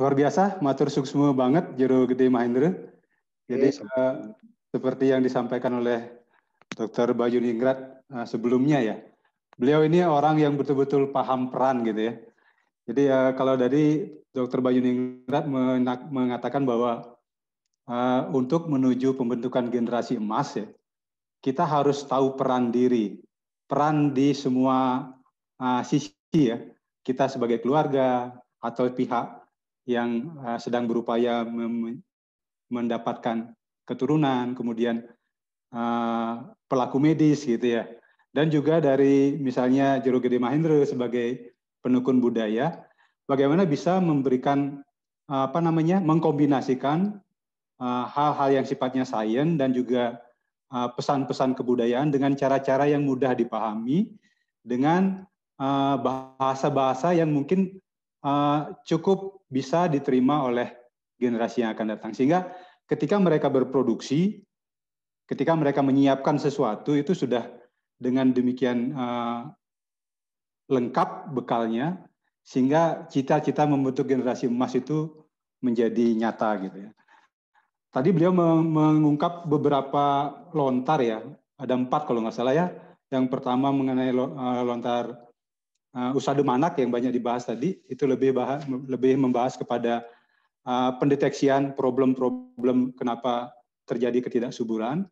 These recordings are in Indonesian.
Luar biasa, matur suksma banget Jero Gede Mahendra. Jadi seperti yang disampaikan oleh Dr. Bayu Ningrat sebelumnya ya, beliau ini orang yang betul-betul paham peran gitu ya. Jadi kalau dari Dr. Bayu Ningrat mengatakan bahwa untuk menuju pembentukan generasi emas ya, kita harus tahu peran diri, peran di semua sisi ya. Kita sebagai keluarga atau pihak yang sedang berupaya mendapatkan keturunan, kemudian pelaku medis gitu ya, dan juga dari misalnya Jero Gede Mahendra sebagai penekun budaya, bagaimana bisa memberikan mengkombinasikan hal-hal yang sifatnya sains dan juga pesan-pesan kebudayaan dengan cara-cara yang mudah dipahami dengan bahasa-bahasa yang mungkin cukup bisa diterima oleh generasi yang akan datang. Sehingga ketika mereka berproduksi, ketika mereka menyiapkan sesuatu itu sudah dengan demikian lengkap bekalnya, sehingga cita-cita membentuk generasi emas itu menjadi nyata gitu ya. Tadi beliau mengungkap beberapa lontar ya, ada 4 kalau nggak salah ya. Yang pertama mengenai lontar Usada Manak yang banyak dibahas tadi, itu lebih membahas kepada pendeteksian problem-problem kenapa terjadi ketidaksuburan.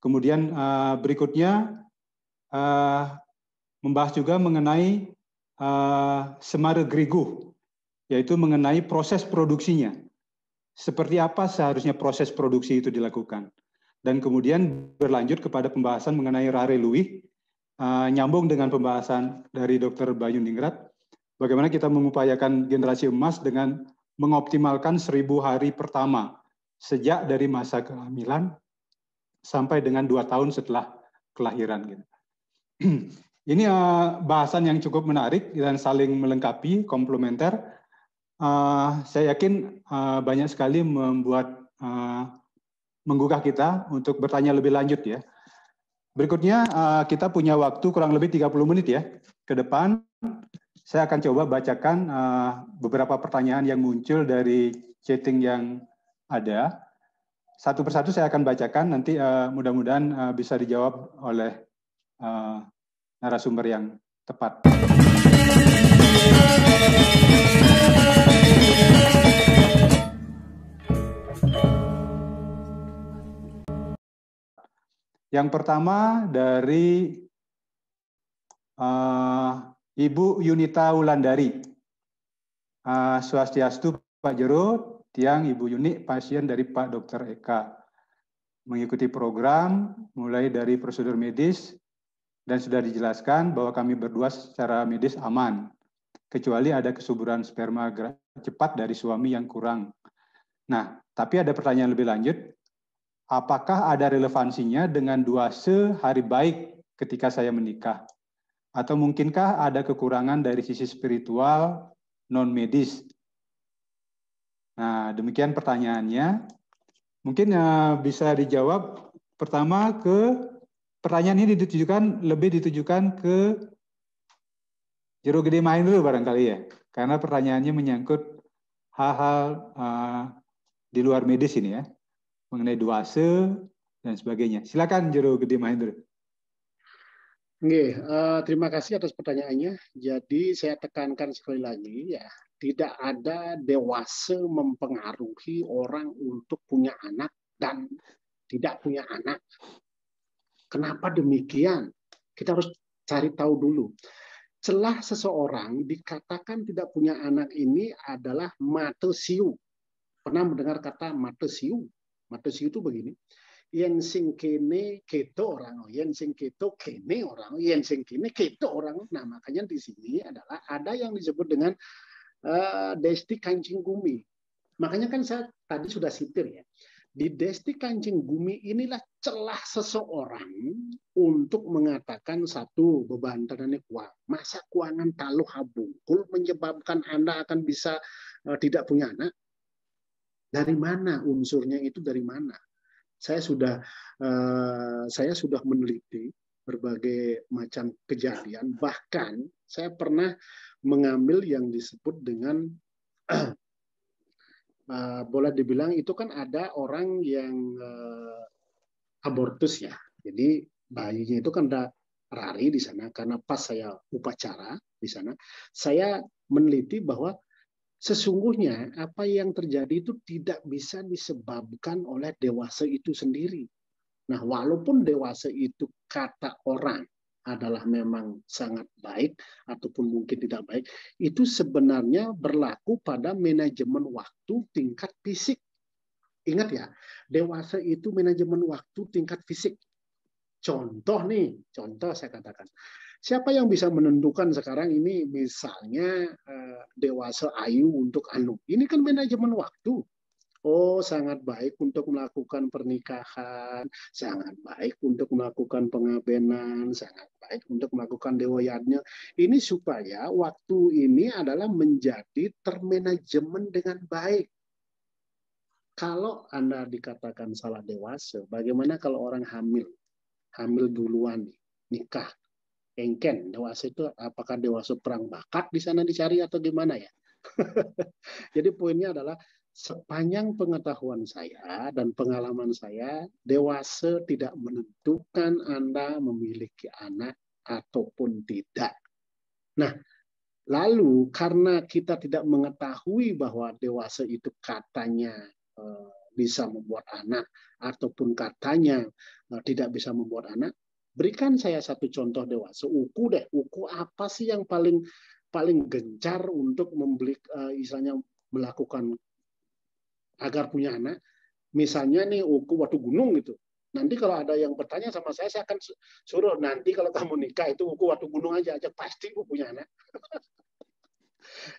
Kemudian berikutnya membahas juga mengenai Semare Griguh, yaitu mengenai proses produksinya. Seperti apa seharusnya proses produksi itu dilakukan. Dan kemudian berlanjut kepada pembahasan mengenai Rare Louis, nyambung dengan pembahasan dari Dr. Bayu Ningrat, bagaimana kita mengupayakan generasi emas dengan mengoptimalkan 1000 hari pertama sejak dari masa kehamilan sampai dengan 2 tahun setelah kelahiran. Gitu. Ini bahasan yang cukup menarik dan saling melengkapi, komplementer. Saya yakin banyak sekali menggugah kita untuk bertanya lebih lanjut ya. Berikutnya kita punya waktu kurang lebih 30 menit ya ke depan. Saya akan coba bacakan beberapa pertanyaan yang muncul dari chatting yang ada. Satu persatu saya akan bacakan, nanti mudah-mudahan bisa dijawab oleh narasumber yang tepat. Yang pertama dari Ibu Yunita Wulandari. Swastiastu Pak Jero, tiang Ibu Yuni, pasien dari Pak Dr. Eka. Mengikuti program mulai dari prosedur medis dan sudah dijelaskan bahwa kami berdua secara medis aman, kecuali ada kesuburan sperma cepat dari suami yang kurang. Nah, tapi ada pertanyaan lebih lanjut. Apakah ada relevansinya dengan 2 hari baik ketika saya menikah? Atau mungkinkah ada kekurangan dari sisi spiritual non-medis? Nah, demikian pertanyaannya. Mungkin bisa dijawab pertama pertanyaan ini lebih ditujukan ke Jero Gede Mahendra barangkali ya. Karena pertanyaannya menyangkut hal-hal di luar medis ini ya. Mengenai 2 dan sebagainya. Silakan Jero Gede Mahendra. Terima kasih atas pertanyaannya. Jadi saya tekankan sekali lagi ya, tidak ada dewasa mempengaruhi orang untuk punya anak dan tidak punya anak. Kenapa demikian? Kita harus cari tahu dulu. Celah seseorang dikatakan tidak punya anak ini adalah mate siu. Pernah mendengar kata mate siu? Mate siu itu begini. Yen sing kene keto orang, yen sing keto kene orang, yen sing kene keto orang. Nah, makanya di sini adalah ada yang disebut dengan Desti Kancing Bumi. Makanya kan saya tadi sudah sitir ya. Di Desti Kancing Bumi inilah celah seseorang untuk mengatakan satu, beban tanahnya kuat. Masa keuangan taluh habungkul menyebabkan Anda akan bisa tidak punya anak? Dari mana unsurnya itu, dari mana? Saya sudah meneliti berbagai macam kejadian. Bahkan saya pernah mengambil yang disebut dengan boleh dibilang itu kan ada orang yang abortus ya. Jadi bayinya itu kan ada rari di sana karena pas saya upacara di sana, saya meneliti bahwa sesungguhnya apa yang terjadi itu tidak bisa disebabkan oleh dewasa itu sendiri. Nah, walaupun dewasa itu kata orang adalah memang sangat baik ataupun mungkin tidak baik, itu sebenarnya berlaku pada manajemen waktu tingkat fisik. Ingat ya, dewasa itu manajemen waktu tingkat fisik. Contoh saya katakan. Siapa yang bisa menentukan sekarang ini misalnya dewasa ayu untuk anu? Ini kan manajemen waktu. Oh, sangat baik untuk melakukan pernikahan, sangat baik untuk melakukan pengabenan, sangat baik untuk melakukan dewayannya. Ini supaya waktu ini adalah menjadi termanajemen dengan baik. Kalau Anda dikatakan salah dewasa, bagaimana kalau orang hamil? Hamil duluan nih, nikah. Engken, dewasa itu apakah dewasa perang bakat di sana dicari atau gimana ya? Jadi poinnya adalah sepanjang pengetahuan saya dan pengalaman saya, dewasa tidak menentukan Anda memiliki anak ataupun tidak. Nah, lalu karena kita tidak mengetahui bahwa dewasa itu katanya bisa membuat anak ataupun katanya tidak bisa membuat anak, berikan saya satu contoh dewasa. Uku deh, uku apa sih yang paling gencar untuk membeli istilahnya melakukan agar punya anak? Misalnya nih uku waktu gunung gitu. Nanti kalau ada yang bertanya sama saya akan suruh nanti kalau kamu nikah itu uku waktu gunung aja pasti uku punya anak.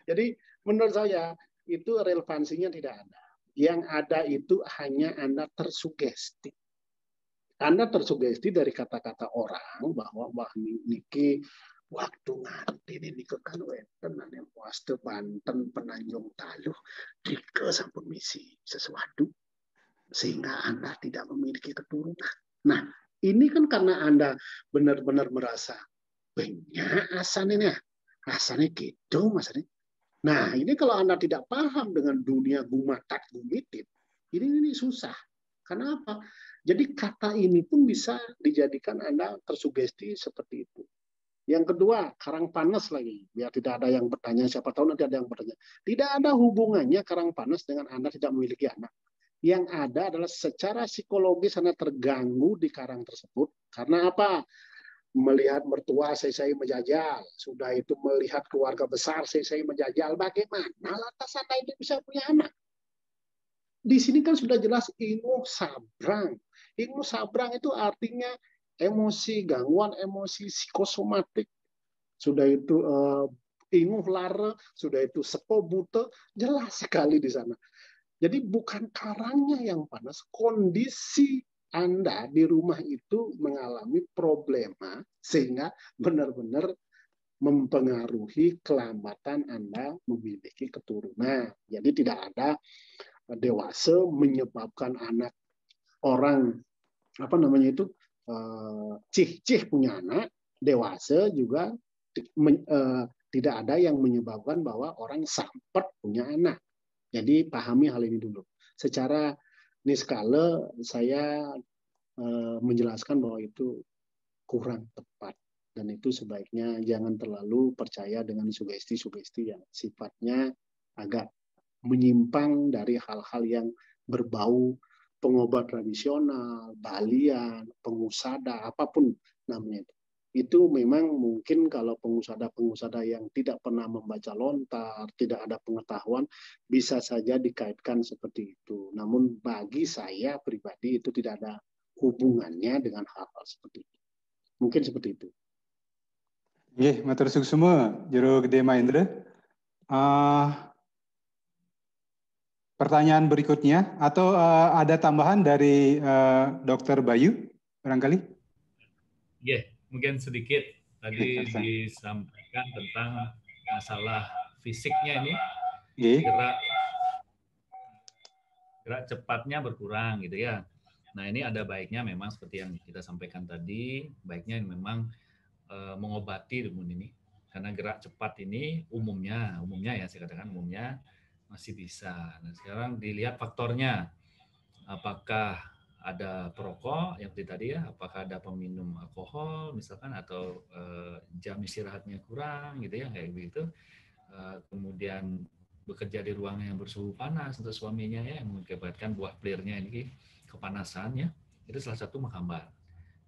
Jadi menurut saya itu relevansinya tidak ada. Yang ada itu hanya Anda tersugesti. Anda tersugesti dari kata-kata orang bahwa wah niki waktu nganti ini kekan weten yang puaste Banten Penanjung Taluh dike sampun misi sesuatu sehingga Anda tidak memiliki keturunan. Nah, ini kan karena Anda benar-benar merasa banyak asalnya gitu masanya. Nah, ini kalau Anda tidak paham dengan dunia gumatak gumitit, ini susah. Kenapa? Jadi kata ini pun bisa dijadikan Anda tersugesti seperti itu. Yang kedua, karang panas lagi. Biar tidak ada yang bertanya, siapa tahu nanti ada yang bertanya. Tidak ada hubungannya karang panas dengan Anda tidak memiliki anak. Yang ada adalah secara psikologis Anda terganggu di karang tersebut. Karena apa? Melihat mertua saya menjajal. Sudah itu melihat keluarga besar saya menjajal. Bagaimana lantas Anda ini bisa punya anak? Di sini kan sudah jelas ilmu sabrang. Ilmu sabrang itu artinya emosi, gangguan emosi psikosomatik. Sudah itu inguh lara, sudah itu sepo buta, jelas sekali di sana. Jadi bukan karangnya yang panas, kondisi Anda di rumah itu mengalami problema sehingga benar-benar mempengaruhi kelambatan Anda memiliki keturunan. Jadi tidak ada dewasa menyebabkan anak orang apa namanya itu cih punya anak, dewasa juga tidak ada yang menyebabkan bahwa orang sampet punya anak. Jadi pahami hal ini dulu. Secara niskala saya menjelaskan bahwa itu kurang tepat dan itu sebaiknya jangan terlalu percaya dengan sugesti-sugesti yang sifatnya agak menyimpang dari hal-hal yang berbau pengobat tradisional, balian, pengusada, apapun namanya itu. Itu memang mungkin kalau pengusada yang tidak pernah membaca lontar, tidak ada pengetahuan, bisa saja dikaitkan seperti itu. Namun bagi saya pribadi itu tidak ada hubungannya dengan hal-hal seperti itu. Mungkin seperti itu. Nggih, matur suksema Jero Gede Mahendra. Pertanyaan berikutnya atau ada tambahan dari Dr. Bayu barangkali? Ya, mungkin sedikit tadi disampaikan tentang masalah fisiknya ini, gerak cepatnya berkurang gitu ya. Nah ini ada baiknya memang seperti yang kita sampaikan tadi, baiknya memang mengobati ini karena gerak cepat ini umumnya ya saya katakan umumnya Masih bisa. Nah, sekarang dilihat faktornya. Apakah ada perokok yang seperti tadi ya, apakah ada peminum alkohol misalkan, atau jam istirahatnya kurang gitu ya, kayak begitu. Kemudian bekerja di ruangan yang bersuhu panas untuk suaminya ya, yang mengakibatkan buah pelirnya ini kepanasan ya, itu salah satu menghambat.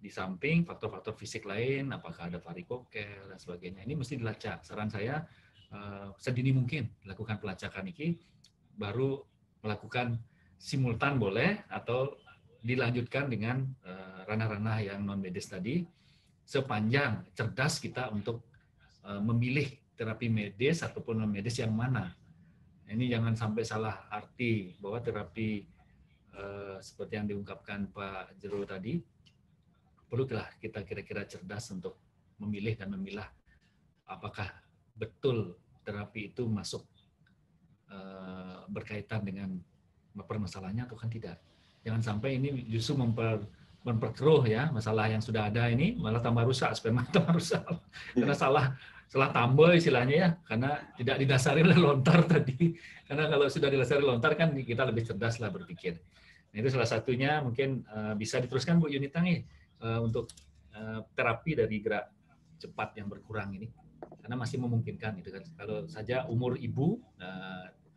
Di samping faktor-faktor fisik lain, apakah ada varikokel dan sebagainya, ini mesti dilacak. Saran saya sedini mungkin dilakukan pelacakan ini, baru melakukan simultan boleh, atau dilanjutkan dengan ranah-ranah yang non medis tadi, sepanjang cerdas kita untuk memilih terapi medis ataupun non medis yang mana. Ini jangan sampai salah arti bahwa terapi seperti yang diungkapkan Pak Jero tadi, perlulah kita kira-kira cerdas untuk memilih dan memilah apakah betul terapi itu masuk berkaitan dengan permasalahannya atau kan tidak. Jangan sampai ini justru memperkeruh ya masalah yang sudah ada, ini malah tambah rusak, supaya tambah rusak. Karena salah tambah istilahnya ya, karena tidak didasari oleh lontar tadi. Karena kalau sudah didasari lontar kan kita lebih cerdas lah berpikir. Nah, itu salah satunya mungkin bisa diteruskan Bu Yunita nih untuk terapi dari gerak cepat yang berkurang ini, karena masih memungkinkan gitu kan. Kalau saja umur ibu,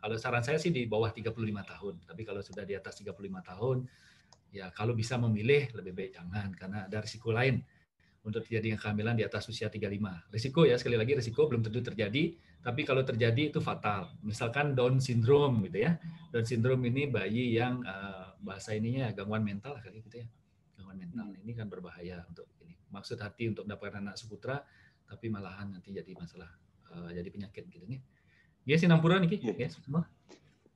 kalau saran saya sih di bawah 35 tahun, tapi kalau sudah di atas 35 tahun, ya kalau bisa memilih lebih baik jangan, karena ada risiko lain untuk terjadinya kehamilan di atas usia 35. Risiko ya, sekali lagi risiko, belum tentu terjadi, tapi kalau terjadi itu fatal. Misalkan Down syndrome gitu ya. Down syndrome ini bayi yang bahasa ininya gangguan mental kali gitu ya. Gangguan mental ini kan berbahaya untuk ini. Maksud hati untuk mendapatkan anak seputra, tapi malahan nanti jadi masalah, jadi penyakit gitu nih. Ya, Sinampura niki, ya semua.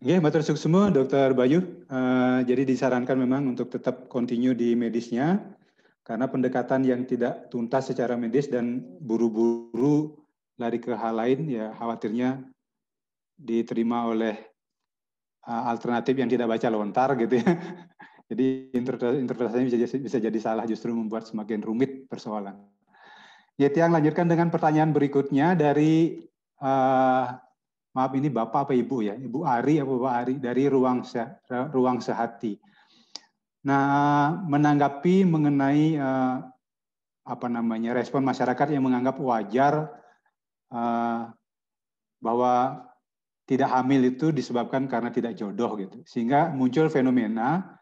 Ya, matur suksema Dr. Bayu. Jadi disarankan memang untuk tetap continue di medisnya, karena pendekatan yang tidak tuntas secara medis dan buru-buru lari ke hal lain, ya khawatirnya diterima oleh alternatif yang tidak baca lontar gitu ya. Jadi interpretasinya bisa jadi salah, justru membuat semakin rumit persoalan. Ya, Tiang lanjutkan dengan pertanyaan berikutnya dari maaf ini Bapak apa Ibu ya, Ibu Ari apa Bapak Ari dari Ruang Sehati. Nah, menanggapi mengenai respon masyarakat yang menganggap wajar bahwa tidak hamil itu disebabkan karena tidak jodoh gitu, sehingga muncul fenomena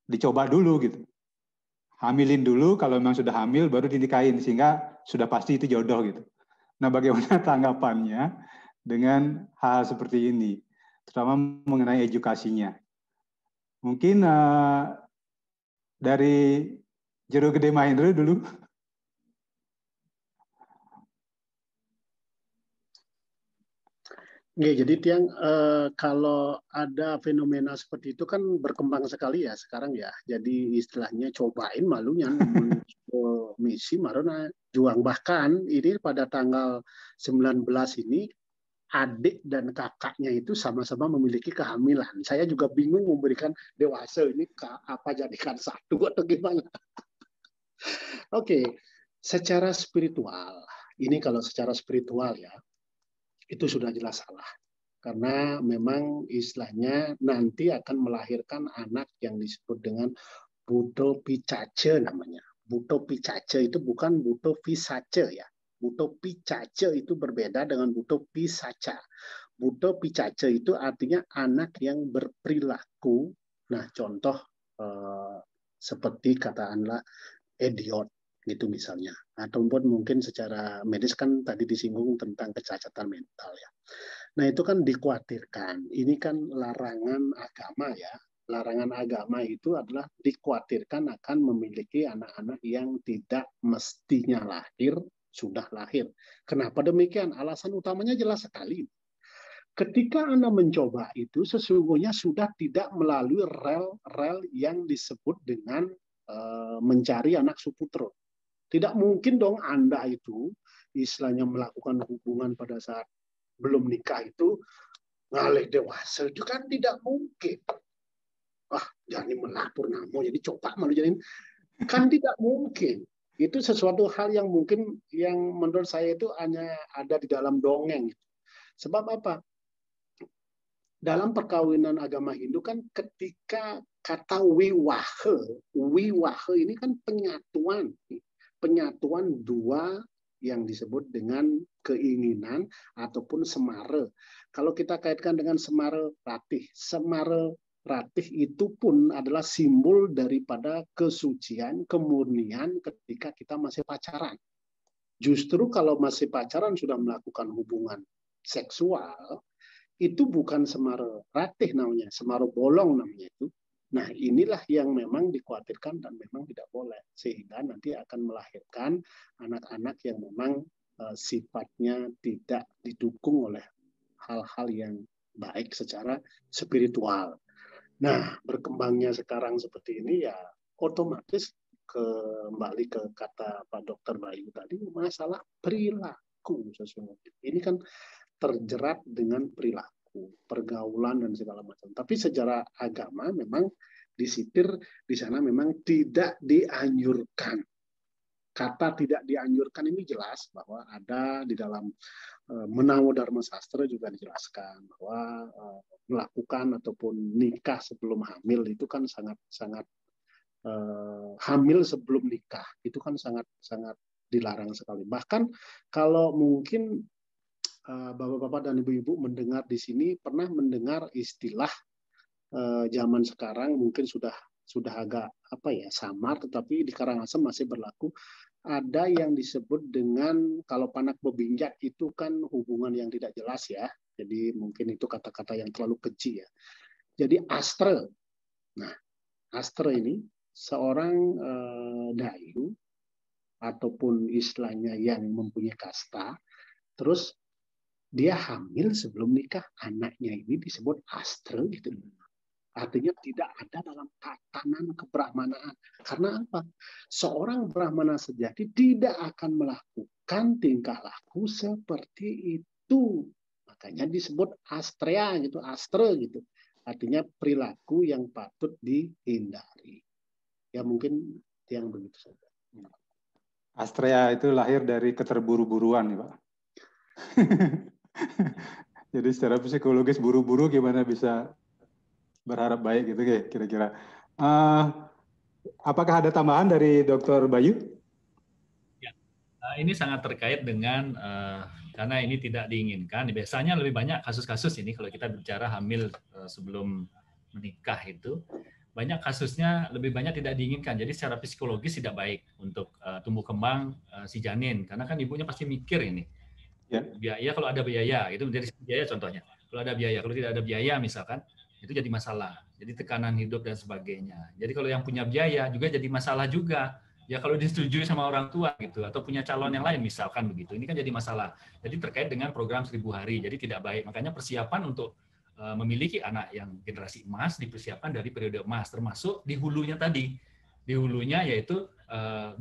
dicoba dulu gitu, hamilin dulu, kalau memang sudah hamil baru dinikahin sehingga sudah pasti itu jodoh gitu. Nah, bagaimana tanggapannya dengan hal seperti ini, terutama mengenai edukasinya? Mungkin dari Jero Gede Mahendra dulu. Ya, jadi Tiang, kalau ada fenomena seperti itu kan berkembang sekali ya sekarang ya. Jadi istilahnya cobain malunya misi marona juang. Bahkan ini pada tanggal 19 ini adik dan kakaknya itu sama-sama memiliki kehamilan. Saya juga bingung memberikan dewasa ini apa jadikan satu atau gimana. Oke, secara spiritual. Ini kalau secara spiritual ya, itu sudah jelas salah. Karena memang istilahnya nanti akan melahirkan anak yang disebut dengan buto picace namanya. Buto picace itu bukan buto pisace ya. Buto picace itu berbeda dengan buto pisaca. Buto picace itu artinya anak yang berperilaku. Nah, contoh seperti katakanlah idiot gitu misalnya, ataupun mungkin secara medis kan tadi disinggung tentang kecacatan mental ya. Nah, itu kan dikhawatirkan. Ini kan larangan agama ya. Larangan agama itu adalah dikhawatirkan akan memiliki anak-anak yang tidak mestinya lahir, sudah lahir. Kenapa demikian? Alasan utamanya jelas sekali. Ketika Anda mencoba itu, sesungguhnya sudah tidak melalui rel yang disebut dengan mencari anak suputro. Tidak mungkin dong Anda itu istilahnya melakukan hubungan pada saat belum nikah itu ngalih dewasa, itu kan tidak mungkin. Jadi melapor namo, jadi coba malu jadi kan tidak mungkin. Itu sesuatu hal yang mungkin yang menurut saya itu hanya ada di dalam dongeng. Sebab apa? dalam perkawinan agama Hindu kan ketika kata wiwahe ini kan penyatuan dua yang disebut dengan keinginan ataupun semara. Kalau kita kaitkan dengan semara ratih itu pun adalah simbol daripada kesucian, kemurnian ketika kita masih pacaran. Justru kalau masih pacaran sudah melakukan hubungan seksual, itu bukan semara ratih namanya, semara bolong namanya itu. Nah, inilah yang memang dikhawatirkan dan memang tidak boleh. Sehingga nanti akan melahirkan anak-anak yang memang sifatnya tidak didukung oleh hal-hal yang baik secara spiritual. Nah, berkembangnya sekarang seperti ini ya otomatis kembali ke kata Pak Dr. Bayu tadi, masalah perilaku sesungguhnya. Ini kan terjerat dengan perilaku, pergaulan dan segala macam. Tapi secara agama memang disipir di sana memang tidak dianjurkan. Kata tidak dianjurkan ini jelas bahwa ada di dalam Menawa Dharma Sastra juga dijelaskan bahwa melakukan ataupun nikah sebelum hamil itu kan sangat hamil sebelum nikah itu kan sangat dilarang sekali. Bahkan kalau mungkin Bapak-bapak dan ibu-ibu mendengar di sini pernah mendengar istilah zaman sekarang mungkin sudah agak samar, tetapi di Karangasem masih berlaku. Ada yang disebut dengan kalau panak bebinjak itu kan hubungan yang tidak jelas ya. Jadi mungkin itu kata-kata yang terlalu keji ya. Jadi astre. Nah, astre ini seorang dayu ataupun istilahnya yang mempunyai kasta, terus dia hamil sebelum nikah, anaknya ini disebut astre gitu. Artinya tidak ada dalam tatanan kebrahmanaan. Karena apa? Seorang brahmana sejati tidak akan melakukan tingkah laku seperti itu. Makanya disebut astrea gitu, astre gitu. Artinya perilaku yang patut dihindari. Ya mungkin yang begitu saja. Astrea itu lahir dari keterburu-buruan nih, Pak. Jadi secara psikologis buru-buru gimana bisa berharap baik gitu kira-kira. Apakah ada tambahan dari Dr. Bayu? Ya, ini sangat terkait dengan karena ini tidak diinginkan. Biasanya lebih banyak kasus-kasus ini kalau kita bicara hamil sebelum menikah itu banyak kasusnya lebih banyak tidak diinginkan. Jadi secara psikologis tidak baik untuk tumbuh kembang si janin karena kan ibunya pasti mikir ini. Ya. Biaya kalau ada biaya itu menjadi biaya contohnya. Kalau ada biaya, kalau tidak ada biaya misalkan itu jadi masalah. Jadi tekanan hidup dan sebagainya. Jadi kalau yang punya biaya juga jadi masalah juga. Ya kalau disetujui sama orang tua gitu atau punya calon yang lain misalkan begitu. Ini kan jadi masalah. Jadi terkait dengan program 1000 hari. Jadi tidak baik. Makanya persiapan untuk memiliki anak yang generasi emas dipersiapkan dari periode emas termasuk di hulunya tadi. Di hulunya yaitu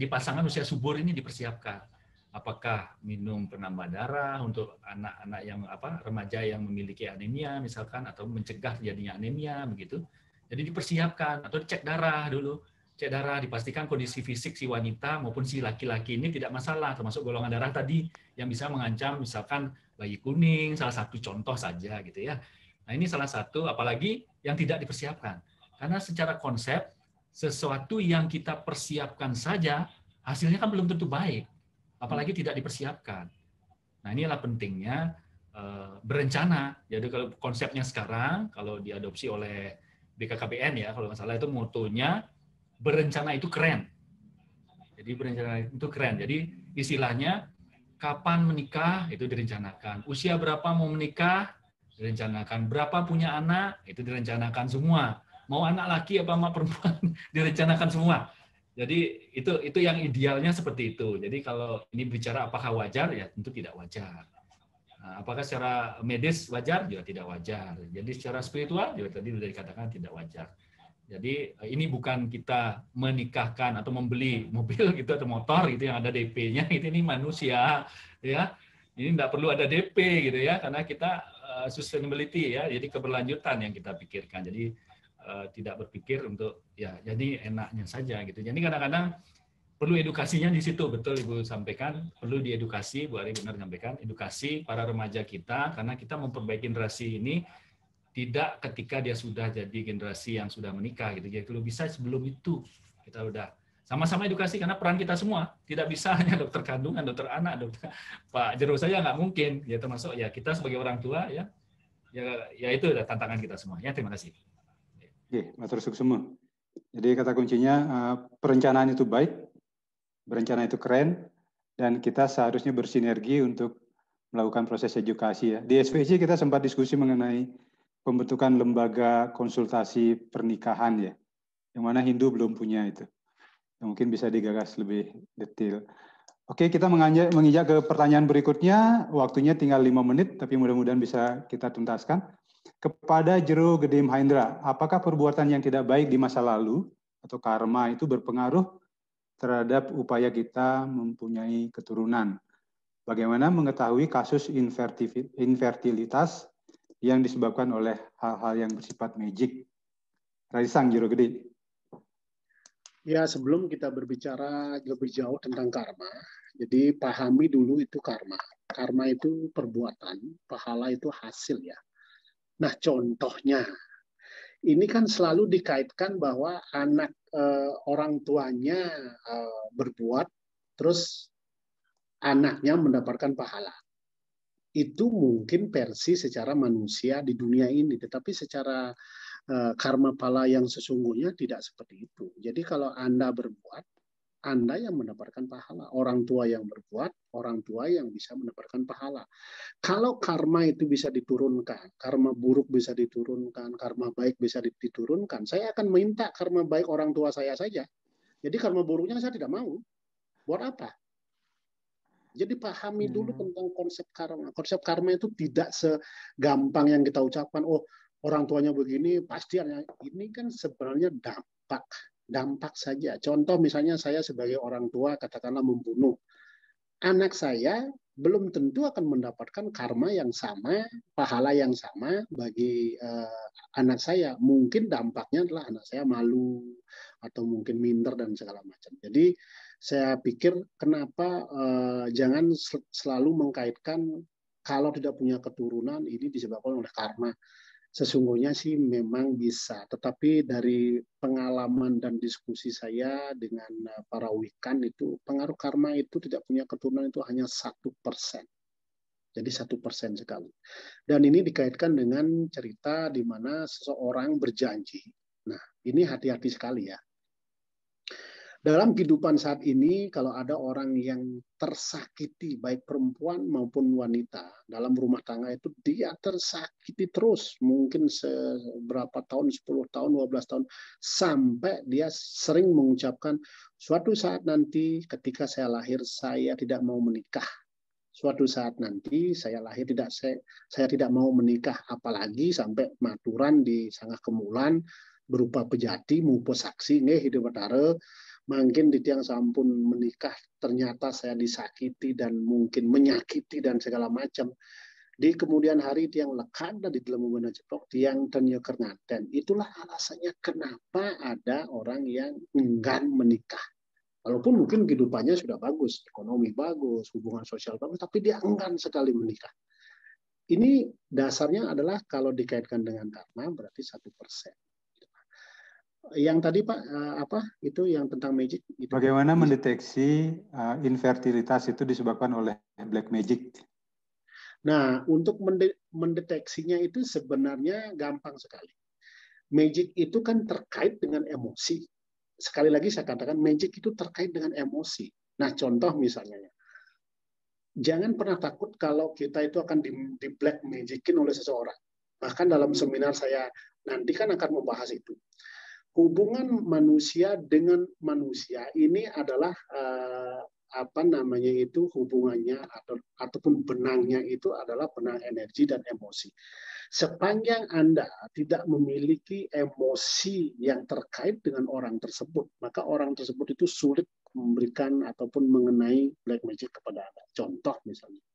di pasangan usia subur ini dipersiapkan. Apakah minum penambah darah untuk anak-anak yang remaja yang memiliki anemia misalkan atau mencegah terjadinya anemia begitu. Jadi dipersiapkan atau dicek darah dulu. Cek darah dipastikan kondisi fisik si wanita maupun si laki-laki ini tidak masalah termasuk golongan darah tadi yang bisa mengancam misalkan bayi kuning salah satu contoh saja gitu ya. Nah, ini salah satu apalagi yang tidak dipersiapkan. Karena secara konsep sesuatu yang kita persiapkan saja hasilnya kan belum tentu baik. Apalagi tidak dipersiapkan. Nah, inilah pentingnya berencana. Jadi kalau konsepnya sekarang, kalau diadopsi oleh BKKBN ya, kalau nggak salah itu motonya berencana itu keren. Jadi berencana itu keren. Jadi istilahnya kapan menikah itu direncanakan. Usia berapa mau menikah direncanakan. Berapa punya anak itu direncanakan semua. Mau anak laki apa mau perempuan direncanakan semua. Jadi itu yang idealnya seperti itu. Jadi kalau ini bicara apakah wajar, ya tentu tidak wajar. Nah, apakah secara medis wajar? Juga tidak wajar. Jadi secara spiritual juga tadi sudah dikatakan tidak wajar. Jadi ini bukan kita menikahkan atau membeli mobil gitu atau motor gitu yang ada DP-nya. Ini manusia, ya. Ini tidak perlu ada DP gitu ya, karena kita sustainability ya. Jadi keberlanjutan yang kita pikirkan. Jadi tidak berpikir untuk ya jadi enaknya saja gitu. Jadi kadang-kadang perlu edukasinya di situ, betul Ibu sampaikan, perlu diedukasi, Bu Ari benar sampaikan, edukasi para remaja kita karena kita memperbaiki generasi ini tidak ketika dia sudah jadi generasi yang sudah menikah gitu. Jadi kalau bisa sebelum itu kita udah sama-sama edukasi, karena peran kita semua tidak bisa hanya dokter kandungan, dokter anak, dokter Pak Jero saja nggak mungkin, ya termasuk ya kita sebagai orang tua ya itu adalah tantangan kita semua. Ya, terima kasih. Oke, matur suksema. Jadi kata kuncinya perencanaan itu baik, berencana itu keren, dan kita seharusnya bersinergi untuk melakukan proses edukasi ya. Di SVC kita sempat diskusi mengenai pembentukan lembaga konsultasi pernikahan ya, yang mana Hindu belum punya itu. Mungkin bisa digagas lebih detail. Oke, kita menginjak ke pertanyaan berikutnya. Waktunya tinggal 5 menit, tapi mudah-mudahan bisa kita tuntaskan. Kepada Jero Gede Mahendra, apakah perbuatan yang tidak baik di masa lalu atau karma itu berpengaruh terhadap upaya kita mempunyai keturunan? Bagaimana mengetahui kasus infertilitas yang disebabkan oleh hal-hal yang bersifat magic? Raisang, Jero Gede. Ya, sebelum kita berbicara lebih jauh tentang karma, jadi pahami dulu itu karma. Karma itu perbuatan, pahala itu hasil ya. Nah, contohnya, ini kan selalu dikaitkan bahwa anak orang tuanya berbuat, terus anaknya mendapatkan pahala. Itu mungkin versi secara manusia di dunia ini, tetapi secara karma pala yang sesungguhnya tidak seperti itu. Jadi kalau Anda berbuat, Anda yang mendapatkan pahala. Orang tua yang berbuat, orang tua yang bisa mendapatkan pahala. Kalau karma itu bisa diturunkan, karma buruk bisa diturunkan, karma baik bisa diturunkan, saya akan minta karma baik orang tua saya saja. Jadi karma buruknya saya tidak mau. Buat apa? Jadi pahami dulu tentang konsep karma. Konsep karma itu tidak segampang yang kita ucapkan, oh orang tuanya begini, pasti ini kan sebenarnya dampak saja. Contoh misalnya saya sebagai orang tua katakanlah membunuh. Anak saya belum tentu akan mendapatkan karma yang sama, pahala yang sama bagi anak saya. Mungkin dampaknya adalah anak saya malu, atau mungkin minder dan segala macam. Jadi saya pikir kenapa jangan selalu mengkaitkan kalau tidak punya keturunan ini disebabkan oleh karma. Sesungguhnya sih memang bisa, tetapi dari pengalaman dan diskusi saya dengan para wikan itu, pengaruh karma itu tidak punya keturunan itu hanya 1%. Jadi 1% sekali. Dan ini dikaitkan dengan cerita di mana seseorang berjanji. Nah, ini hati-hati sekali ya. Dalam kehidupan saat ini, kalau ada orang yang tersakiti, baik perempuan maupun wanita, dalam rumah tangga itu dia tersakiti terus, mungkin seberapa tahun, 10 tahun, 12 tahun, sampai dia sering mengucapkan, suatu saat nanti ketika saya lahir, saya tidak mau menikah. Suatu saat nanti saya lahir, saya tidak mau menikah, apalagi sampai maturan di Sangah Kemulan, berupa pejati, mupo saksi, nih hidup batara, mungkin di tiang sampun menikah, ternyata saya disakiti dan mungkin menyakiti dan segala macam. Di kemudian hari tiang lekada di dalam menggunakan ceplok, tiang tanya kernaten. Itulah alasannya kenapa ada orang yang enggan menikah. Walaupun mungkin kehidupannya sudah bagus, ekonomi bagus, hubungan sosial bagus, tapi dia enggan sekali menikah. Ini dasarnya adalah kalau dikaitkan dengan karma berarti 1%. Yang tadi Pak itu yang tentang magic itu. Bagaimana mendeteksi infertilitas itu disebabkan oleh black magic? Nah, untuk mendeteksinya itu sebenarnya gampang sekali. Magic itu kan terkait dengan emosi. Sekali lagi saya katakan magic itu terkait dengan emosi. Nah, contoh misalnya, jangan pernah takut kalau kita itu akan di black magicin oleh seseorang. Bahkan dalam seminar saya nanti kan akan membahas itu. Hubungan manusia dengan manusia ini adalah hubungannya ataupun benangnya itu adalah benang energi dan emosi. Sepanjang Anda tidak memiliki emosi yang terkait dengan orang tersebut, maka orang tersebut itu sulit memberikan ataupun mengenai black magic kepada Anda. Contoh misalnya,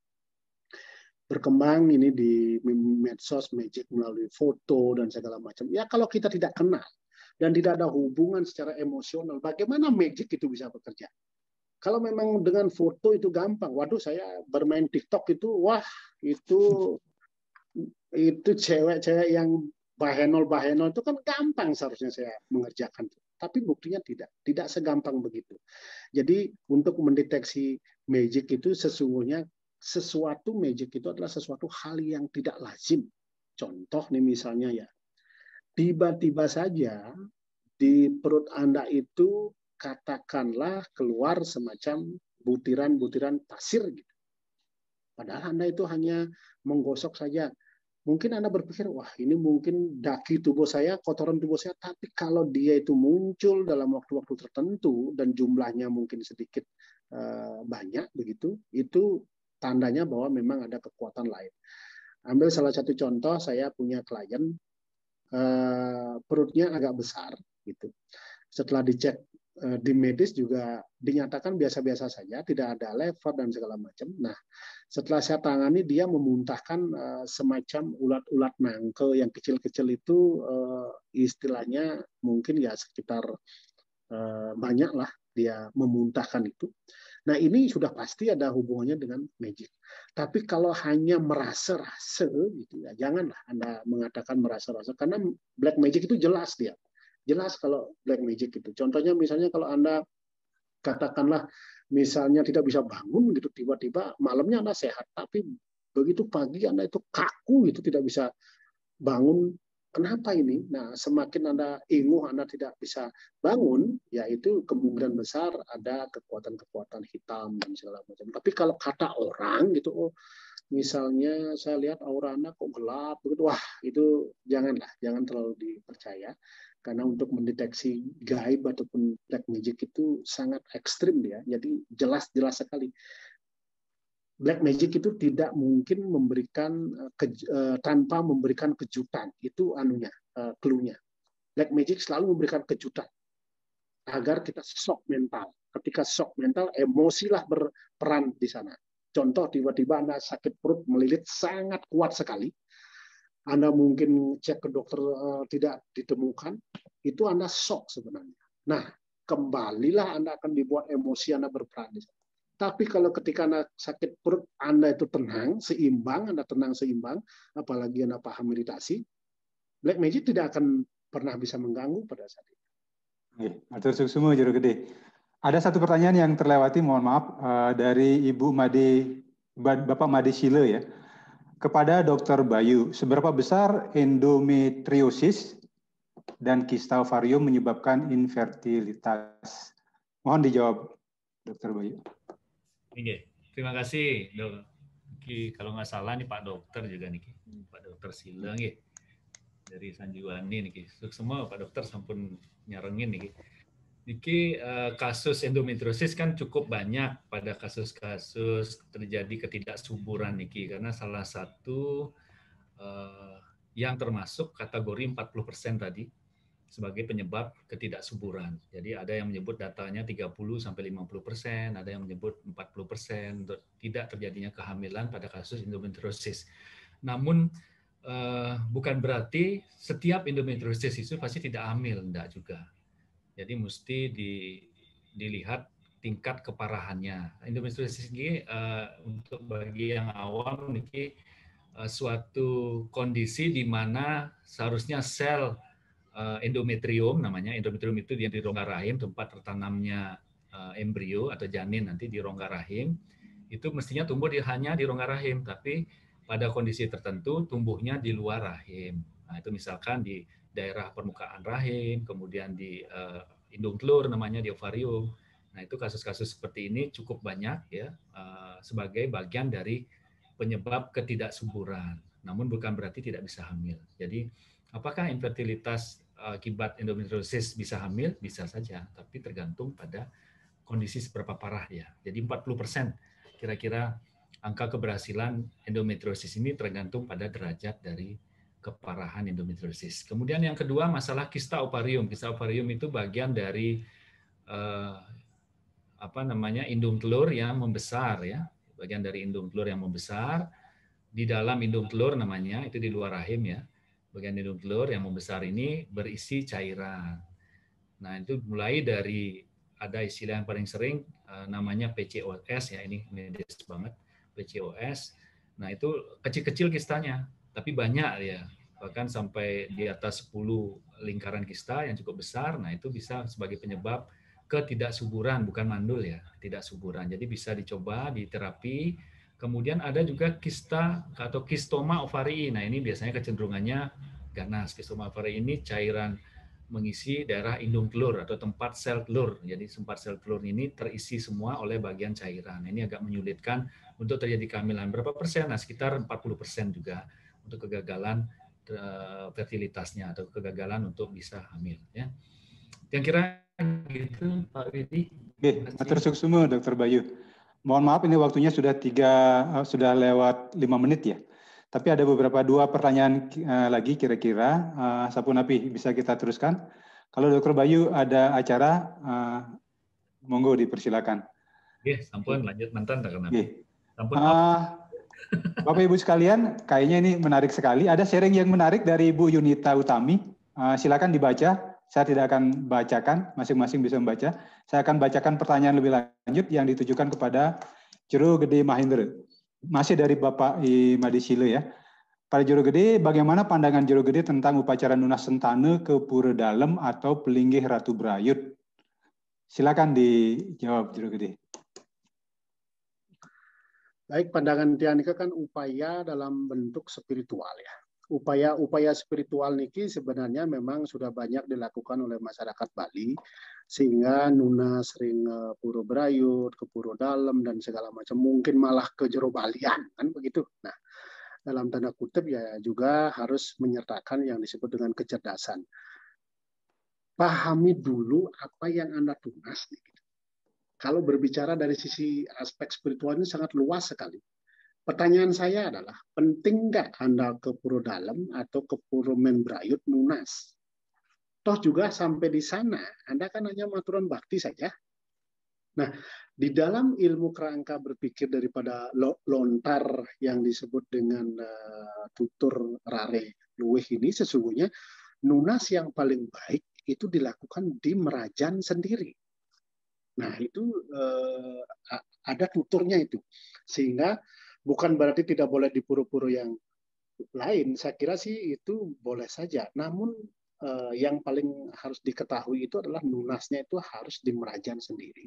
berkembang ini di medsos magic melalui foto dan segala macam. Ya kalau kita tidak kenal dan tidak ada hubungan secara emosional, bagaimana magic itu bisa bekerja? Kalau memang dengan foto itu gampang, waduh saya bermain TikTok itu, wah itu itu cewek-cewek yang bahenol itu kan gampang seharusnya saya mengerjakan. Tapi buktinya tidak segampang begitu. Jadi untuk mendeteksi magic itu sesungguhnya sesuatu magic itu adalah sesuatu hal yang tidak lazim. Contoh nih misalnya ya, tiba-tiba saja di perut Anda itu katakanlah keluar semacam butiran-butiran pasir gitu. Padahal Anda itu hanya menggosok saja. Mungkin Anda berpikir, wah ini mungkin daki tubuh saya, kotoran tubuh saya, tapi kalau dia itu muncul dalam waktu-waktu tertentu dan jumlahnya mungkin sedikit banyak begitu, itu tandanya bahwa memang ada kekuatan lain. Ambil salah satu contoh, saya punya klien, perutnya agak besar, gitu. Setelah dicek di medis juga dinyatakan biasa-biasa saja, tidak ada lever dan segala macam. Nah, setelah saya tangani, dia memuntahkan semacam ulat-ulat nangke yang kecil-kecil itu, istilahnya mungkin ya sekitar banyak lah dia memuntahkan itu. Nah, ini sudah pasti ada hubungannya dengan magic. Tapi kalau hanya merasa-rasa gitu ya, janganlah Anda mengatakan merasa-rasa, karena black magic itu jelas dia. Jelas kalau black magic itu. Contohnya misalnya kalau Anda katakanlah misalnya tidak bisa bangun gitu, tiba-tiba malamnya Anda sehat, tapi begitu pagi Anda itu kaku itu tidak bisa bangun. Kenapa ini? Nah, semakin Anda inguh, Anda tidak bisa bangun, yaitu kemungkinan besar ada kekuatan-kekuatan hitam dan segala macam. Tapi kalau kata orang gitu, oh misalnya saya lihat aura Anda kok gelap begitu, wah itu janganlah, jangan terlalu dipercaya. Karena untuk mendeteksi gaib ataupun black magic itu sangat ekstrim dia, jadi jelas-jelas sekali. Black magic itu tidak mungkin memberikan tanpa memberikan kejutan, itu anunya, clue-nya. Black magic selalu memberikan kejutan agar kita shock mental. Ketika shock mental, emosilah berperan di sana. Contoh, tiba-tiba Anda sakit perut melilit sangat kuat sekali, Anda mungkin cek ke dokter tidak ditemukan, itu Anda shock sebenarnya. Nah, kembalilah Anda akan dibuat emosi Anda berperan di sana. Tapi kalau ketika Anda sakit perut, Anda itu tenang, seimbang, Anda tenang seimbang, apalagi Anda paham meditasi, black magic tidak akan pernah bisa mengganggu pada saat itu. Matur suksuma Juru Gede. Ada satu pertanyaan yang terlewati, mohon maaf, dari Ibu Made, Bapak Made Sile ya. Kepada Dr. Bayu, seberapa besar endometriosis dan kista ovarium menyebabkan infertilitas? Mohon dijawab, Dr. Bayu. Oke, terima kasih, Dok. Kalau nggak salah nih Pak Dokter juga nih, Pak Dokter Sile nih dari Sanjiwani nih. Semua Pak Dokter sampun nyarengin nih. Niki kasus endometriosis kan cukup banyak pada kasus-kasus terjadi ketidaksuburan niki, karena salah satu yang termasuk kategori 40% tadi sebagai penyebab ketidaksuburan. Jadi ada yang menyebut datanya 30-50%, ada yang menyebut 40% untuk tidak terjadinya kehamilan pada kasus endometriosis. Namun bukan berarti setiap endometriosis itu pasti tidak hamil, enggak juga. Jadi mesti dilihat tingkat keparahannya. Endometriosis ini untuk bagi yang awam ini suatu kondisi di mana seharusnya sel endometrium namanya. Endometrium itu di rongga rahim, tempat tertanamnya embrio atau janin nanti di rongga rahim. Itu mestinya tumbuh hanya di rongga rahim, tapi pada kondisi tertentu tumbuhnya di luar rahim. Nah, itu misalkan di daerah permukaan rahim, kemudian di indung telur namanya, di ovarium. Nah, itu kasus-kasus seperti ini cukup banyak ya, sebagai bagian dari penyebab ketidaksuburan. Namun bukan berarti tidak bisa hamil. Jadi apakah infertilitas akibat endometriosis bisa hamil? Bisa saja, tapi tergantung pada kondisi seberapa parah ya. Jadi 40% kira-kira angka keberhasilan endometriosis ini tergantung pada derajat dari keparahan endometriosis. Kemudian yang kedua masalah kista ovarium. Kista ovarium itu bagian dari indung telur yang membesar ya. Bagian dari indung telur yang membesar. Di dalam indung telur namanya, itu di luar rahim ya. Bagian indung telur yang membesar ini berisi cairan. Nah, itu mulai dari ada istilah yang paling sering namanya PCOS ya, ini medis banget, PCOS. Nah, itu kecil-kecil kistanya, tapi banyak ya, bahkan sampai di atas 10 lingkaran kista yang cukup besar. Nah, itu bisa sebagai penyebab ketidaksuburan, bukan mandul ya, tidak suburan. Jadi bisa dicoba di terapi. Kemudian ada juga kista atau kistoma ovari. Nah, ini biasanya kecenderungannya ganas. Kistoma ovari ini cairan mengisi daerah indung telur atau tempat sel telur. Jadi tempat sel telur ini terisi semua oleh bagian cairan. Ini agak menyulitkan untuk terjadi kehamilan. Berapa persen? Nah, sekitar 40% juga untuk kegagalan fertilitasnya atau kegagalan untuk bisa hamil. Ya. Yang kira gitu, Pak Widi. Oke, matur suksuma, Dr. Bayu. Mohon maaf, ini waktunya sudah lewat 5 menit ya. Tapi ada dua pertanyaan lagi kira-kira. Sapunapi, bisa kita teruskan? Kalau Dr. Bayu ada acara, monggo dipersilakan. Oke, sampun lanjut mantan tak kenapa. Sampun Bapak Ibu sekalian, kayaknya ini menarik sekali. Ada sharing yang menarik dari Bu Yunita Utami. Silakan dibaca. Saya tidak akan bacakan, masing-masing bisa membaca. Saya akan bacakan pertanyaan lebih lanjut yang ditujukan kepada Jero Gede Mahendra. Masih dari Bapak Imadi Sile ya. Pada Jero Gede, bagaimana pandangan Jero Gede tentang upacara nunas sentane ke Pura Dalem atau Pelinggih Ratu Brayut? Silakan dijawab Jero Gede. Baik, pandangan Tianika kan upaya dalam bentuk spiritual ya. Upaya spiritual niki sebenarnya memang sudah banyak dilakukan oleh masyarakat Bali, sehingga nunas sering Pura Brayut, ke Pura Dalem dan segala macam, mungkin malah ke Jero Balian kan begitu. Nah, dalam tanda kutip ya juga harus menyertakan yang disebut dengan kecerdasan. Pahami dulu apa yang Anda tunas nih. Kalau berbicara dari sisi aspek spiritual ini sangat luas sekali. Pertanyaan saya adalah, penting nggak Anda ke Pura Dalem atau ke Pura Menbrayut nunas? Toh juga sampai di sana, Anda kan hanya maturan bakti saja. Nah, di dalam ilmu kerangka berpikir daripada lontar yang disebut dengan tutur rare luwih ini, sesungguhnya nunas yang paling baik itu dilakukan di Merajan sendiri. Nah, itu ada tuturnya itu. Sehingga bukan berarti tidak boleh di pura-pura yang lain. Saya kira sih itu boleh saja. Namun yang paling harus diketahui itu adalah nunasnya itu harus di Merajan sendiri.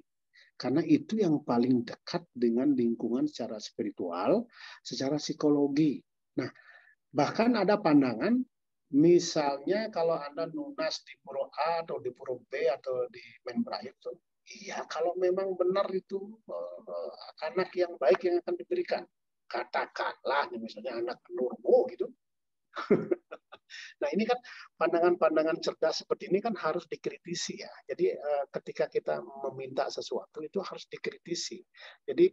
Karena itu yang paling dekat dengan lingkungan secara spiritual, secara psikologi. Nah, bahkan ada pandangan, misalnya kalau Anda nunas di Pura A atau di Pura B atau di Menbrayut, iya, kalau memang benar itu anak yang baik yang akan diberikan. Katakanlah, misalnya anak Nurmo gitu. Nah, ini kan pandangan-pandangan cerdas seperti ini kan harus dikritisi ya. Jadi ketika kita meminta sesuatu itu harus dikritisi. Jadi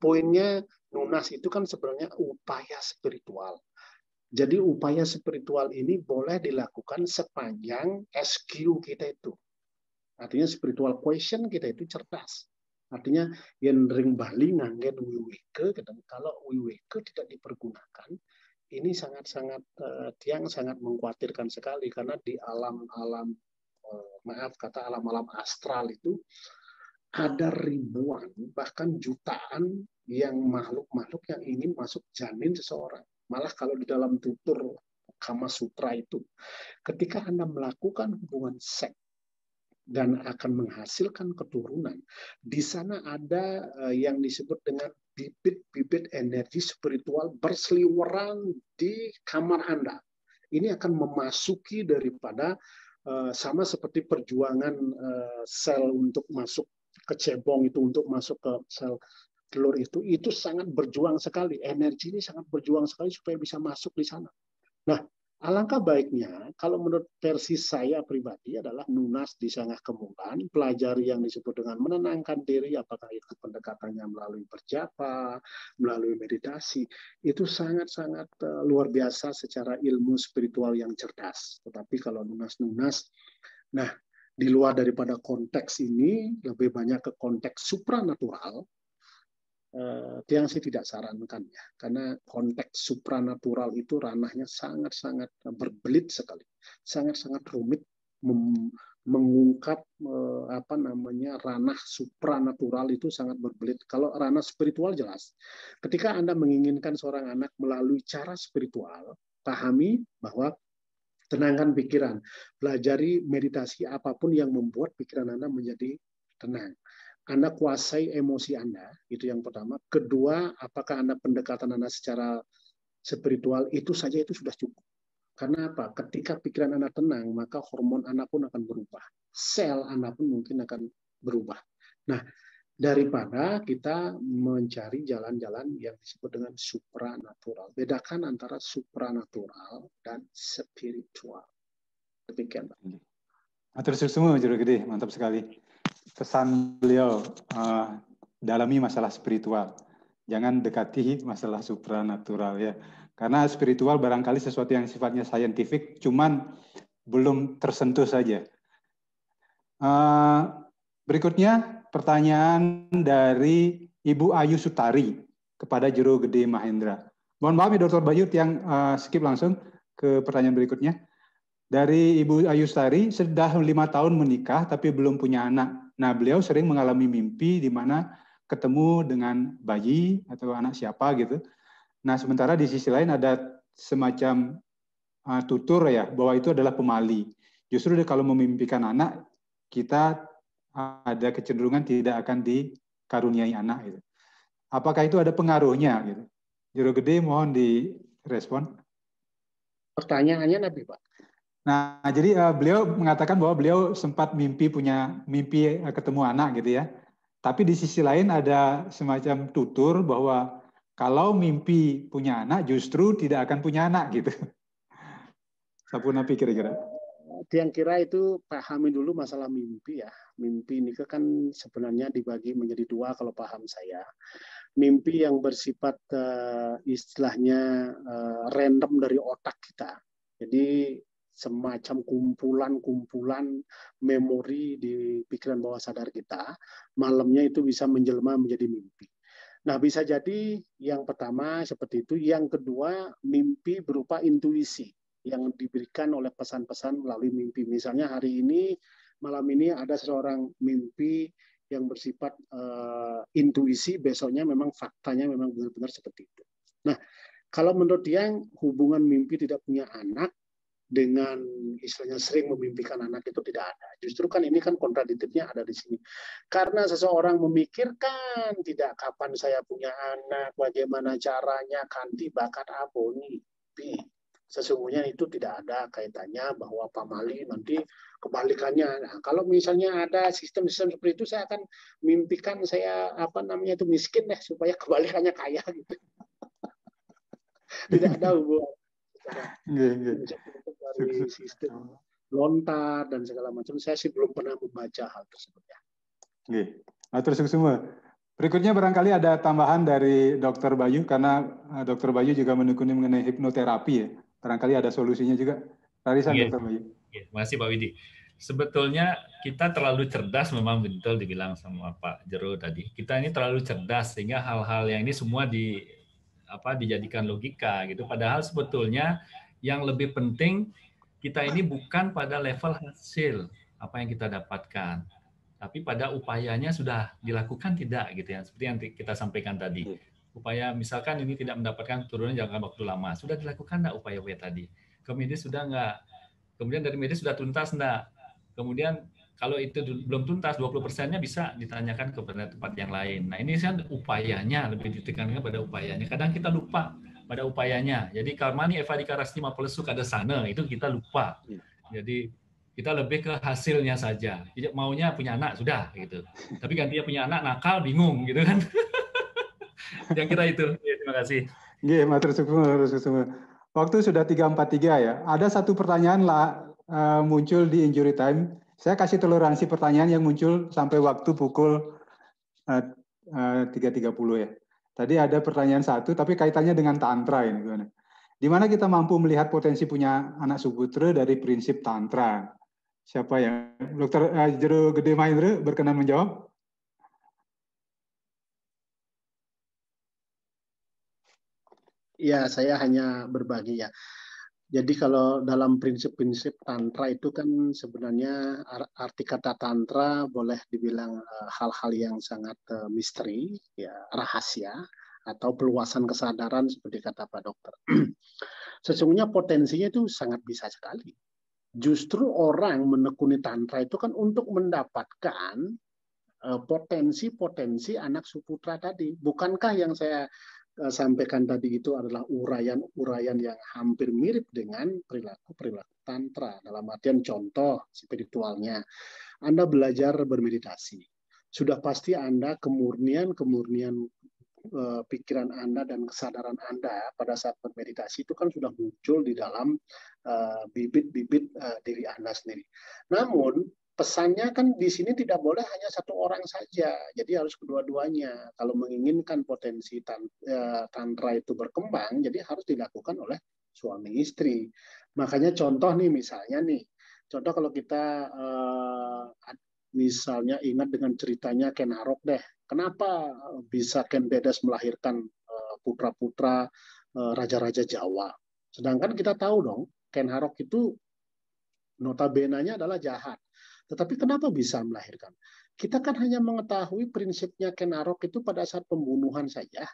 poinnya nunas itu kan sebenarnya upaya spiritual. Jadi upaya spiritual ini boleh dilakukan sepanjang SQ kita itu. Artinya spiritual question kita itu cerdas. Artinya yang ring bali nganggen wiwike, kalau wiwike tidak dipergunakan, ini sangat-sangat tiang sangat mengkhawatirkan sekali, karena di alam-alam alam-alam astral itu ada ribuan bahkan jutaan yang makhluk-makhluk yang ingin masuk janin seseorang. Malah kalau di dalam tutur Kama Sutra itu, ketika Anda melakukan hubungan seks dan akan menghasilkan keturunan, di sana ada yang disebut dengan bibit-bibit energi spiritual berseliweran di kamar Anda. Ini akan memasuki daripada sama seperti perjuangan sel untuk masuk ke cebong itu, untuk masuk ke sel telur itu sangat berjuang sekali. Energi ini sangat berjuang sekali supaya bisa masuk di sana. Nah, alangkah baiknya, kalau menurut versi saya pribadi adalah nunas di Sangah Kemulan, pelajari yang disebut dengan menenangkan diri, apakah itu pendekatannya melalui berjapa, melalui meditasi, itu sangat-sangat luar biasa secara ilmu spiritual yang cerdas. Tetapi kalau nunas-nunas, nah di luar daripada konteks ini, lebih banyak ke konteks supranatural, yang saya tidak sarankan ya, karena konteks supranatural itu ranahnya sangat-sangat berbelit sekali, sangat-sangat rumit, mengungkap ranah supranatural itu sangat berbelit. Kalau ranah spiritual jelas. Ketika Anda menginginkan seorang anak melalui cara spiritual, pahami bahwa tenangkan pikiran, pelajari meditasi apapun yang membuat pikiran Anda menjadi tenang. Anda kuasai emosi Anda, itu yang pertama. Kedua, apakah Anda pendekatan Anda secara spiritual, itu saja itu sudah cukup. Karena apa? Ketika pikiran Anda tenang, maka hormon Anda pun akan berubah. Sel Anda pun mungkin akan berubah. Nah, daripada kita mencari jalan-jalan yang disebut dengan supranatural. Bedakan antara supranatural dan spiritual. Demikian, Pak. Terus semua Juru Gede, mantap sekali. Pesan beliau, dalami masalah spiritual. Jangan dekati masalah supranatural ya. Karena spiritual barangkali sesuatu yang sifatnya saintifik, cuman belum tersentuh saja. Berikutnya pertanyaan dari Ibu Ayu Sutari kepada Juru Gede Mahendra. Mohon maaf ya Dr. Bayu yang skip langsung ke pertanyaan berikutnya. Dari Ibu Ayu Sutari, sudah 5 tahun menikah tapi belum punya anak. Nah, beliau sering mengalami mimpi di mana ketemu dengan bayi atau anak siapa gitu. Nah, sementara di sisi lain ada semacam tutur ya, bahwa itu adalah pemali. Justru kalau memimpikan anak, kita ada kecenderungan tidak akan dikaruniai anak. Gitu. Apakah itu ada pengaruhnya? Gitu. Juru Gede mohon direspon. Pertanyaannya Nabi, Pak. Nah, jadi beliau mengatakan bahwa beliau sempat mimpi ketemu anak gitu ya. Tapi di sisi lain ada semacam tutur bahwa kalau mimpi punya anak justru tidak akan punya anak gitu. Sapunapi kira-kira. Yang kira itu pahami dulu masalah mimpi ya. Mimpi ini kan sebenarnya dibagi menjadi 2 kalau paham saya. Mimpi yang bersifat istilahnya random dari otak kita. Jadi semacam kumpulan-kumpulan memori di pikiran bawah sadar kita. Malamnya itu bisa menjelma menjadi mimpi. Nah, bisa jadi yang pertama seperti itu. Yang kedua, mimpi berupa intuisi yang diberikan oleh pesan-pesan melalui mimpi. Misalnya hari ini, malam ini ada seorang mimpi yang bersifat intuisi, besoknya memang faktanya memang benar-benar seperti itu. Nah, kalau menurut dia hubungan mimpi tidak punya anak dengan istilahnya sering memimpikan anak itu tidak ada. Justru kan ini kan kontradiktifnya ada di sini. Karena seseorang memikirkan tidak kapan saya punya anak, bagaimana caranya, kanti bakat aboni. Sesungguhnya itu tidak ada kaitannya bahwa pamali nanti kebalikannya. Nah, kalau misalnya ada sistem-sistem seperti itu, saya akan mimpikan saya itu miskin deh supaya kebalikannya kaya gitu. Tidak ada hubungan dari sistem lontar dan segala macam. Saya sih belum pernah membaca hal tersebut ya. Terus semua. Berikutnya barangkali ada tambahan dari Dr. Bayu karena Dr. Bayu juga menekuni mengenai hipnoterapi ya. Barangkali ada solusinya juga. Rarisan Dr. Bayu. Terima kasih Pak Widi. Sebetulnya kita terlalu cerdas, memang betul dibilang sama Pak Jero tadi. Kita ini terlalu cerdas sehingga hal-hal yang ini semua dijadikan logika gitu. Padahal sebetulnya yang lebih penting kita ini bukan pada level hasil apa yang kita dapatkan, tapi pada upayanya sudah dilakukan tidak gitu ya. Seperti yang kita sampaikan tadi. Upaya misalkan ini tidak mendapatkan turunan jangka waktu lama, sudah dilakukan enggak upaya-upaya tadi? Kemudian sudah enggak? Kemudian dari medis sudah tuntas enggak? Kemudian kalau itu belum tuntas, 20%-nya bisa ditanyakan kepada tempat yang lain. Nah, ini kan upayanya, lebih ditekankan pada upayanya. Kadang kita lupa pada upayanya. Jadi, Karmani Eva Dikarastima Pelesuk ada sana, itu kita lupa. Jadi, kita lebih ke hasilnya saja. Tidak maunya punya anak, sudah. gitu. Tapi gantinya punya anak, nakal, bingung. gitu kan. Yang kira itu. Ya, terima kasih. Matur suwun. Waktu sudah 3:43 ya. Ada satu pertanyaan muncul di Injury Time. Saya kasih toleransi pertanyaan yang muncul sampai waktu pukul 3:30 ya. Tadi ada pertanyaan satu, tapi kaitannya dengan Tantra ini. Gimana? Di mana kita mampu melihat potensi punya anak subutra dari prinsip Tantra? Siapa ya? Dr. Jero Gede Mahendra berkenan menjawab? Ya, saya hanya berbagi ya. Jadi kalau dalam prinsip-prinsip tantra itu kan sebenarnya arti kata tantra boleh dibilang hal-hal yang sangat misteri, ya rahasia atau peluasan kesadaran seperti kata Pak Dokter. Sesungguhnya potensinya itu sangat bisa sekali. Justru orang menekuni tantra itu kan untuk mendapatkan potensi-potensi anak suputra tadi. Bukankah yang saya sampaikan tadi itu adalah uraian-uraian yang hampir mirip dengan perilaku-perilaku tantra. Dalam artian contoh spiritualnya, Anda belajar bermeditasi. Sudah pasti Anda kemurnian pikiran Anda dan kesadaran Anda pada saat bermeditasi itu kan sudah muncul di dalam bibit-bibit diri Anda sendiri. Namun pesannya kan di sini tidak boleh hanya satu orang saja, jadi harus kedua-duanya. Kalau menginginkan potensi tantra itu berkembang, jadi harus dilakukan oleh suami istri. Makanya contoh nih, misalnya nih, contoh kalau kita misalnya ingat dengan ceritanya Ken Arok deh, kenapa bisa Ken Bedes melahirkan putra-putra raja-raja Jawa? Sedangkan kita tahu dong, Ken Arok itu notabene-nya adalah jahat. Tetapi kenapa bisa melahirkan? Kita kan hanya mengetahui prinsipnya Ken Arok itu pada saat pembunuhan saja.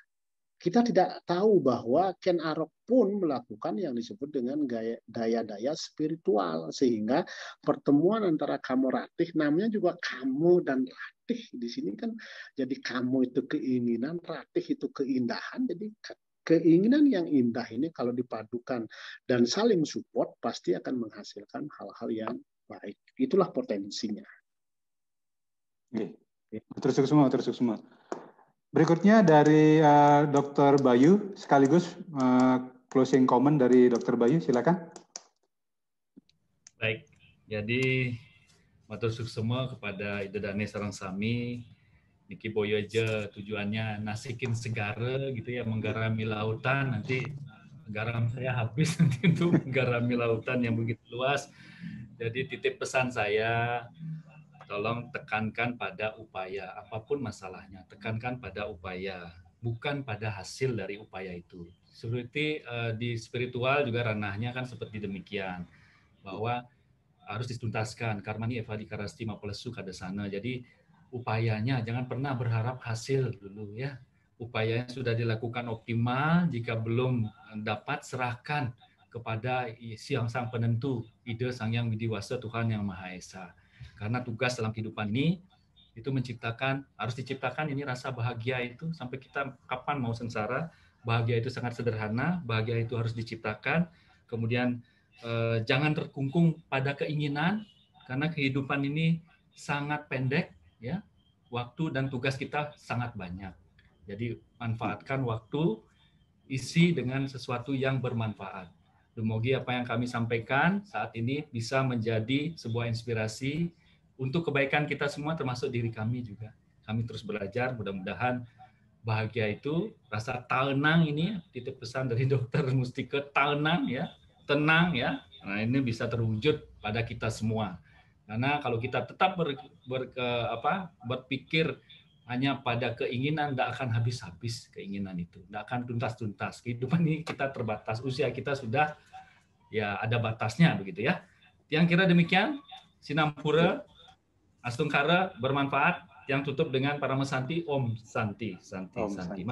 Kita tidak tahu bahwa Ken Arok pun melakukan yang disebut dengan daya-daya spiritual. Sehingga pertemuan antara Kamo Ratih, namanya juga Kamo dan Ratih. Di sini kan jadi Kamo itu keinginan, Ratih itu keindahan. Jadi keinginan yang indah ini kalau dipadukan dan saling support, pasti akan menghasilkan hal-hal yang baik. Itulah potensinya. Oke. Terus semua. Berikutnya dari Dr. Bayu, sekaligus closing comment dari Dr. Bayu, silakan. Baik, jadi matur suwun semua kepada Ida Dane sareng sami. Niki boyo aja tujuannya nasikin segara gitu ya, menggarami lautan. Nanti garam saya habis nanti untuk menggarami lautan yang begitu luas. Jadi titip pesan saya, tolong tekankan pada upaya, apapun masalahnya, tekankan pada upaya, bukan pada hasil dari upaya itu. Seperti di spiritual juga ranahnya kan seperti demikian, bahwa harus dituntaskan, karmani evadi karasti mapalesu kadasana. Jadi upayanya jangan pernah berharap hasil dulu ya. Upayanya sudah dilakukan optimal, jika belum dapat serahkan kepada sang penentu, ide Sang Yang Widiwasa, Tuhan Yang Maha Esa. Karena tugas dalam kehidupan ini itu harus diciptakan ini rasa bahagia itu sampai kita kapan mau sengsara. Bahagia itu sangat sederhana, bahagia itu harus diciptakan. Kemudian jangan terkungkung pada keinginan, karena kehidupan ini sangat pendek ya. Waktu dan tugas kita sangat banyak. Jadi manfaatkan waktu, isi dengan sesuatu yang bermanfaat. Semoga apa yang kami sampaikan saat ini bisa menjadi sebuah inspirasi untuk kebaikan kita semua, termasuk diri kami juga. Kami terus belajar, mudah-mudahan bahagia itu, rasa tenang ini, titip pesan dari Dokter Mustika, tenang ya, tenang ya. Nah ini bisa terwujud pada kita semua. Karena kalau kita tetap berpikir hanya pada keinginan, tidak akan habis-habis keinginan itu, tidak akan tuntas-tuntas. Kehidupan ini kita terbatas, usia kita sudah ya ada batasnya begitu ya. Yang kira demikian, Sinampura, Astungkara bermanfaat. Yang tutup dengan Paramesanti, Om Santi, Santi, Santi.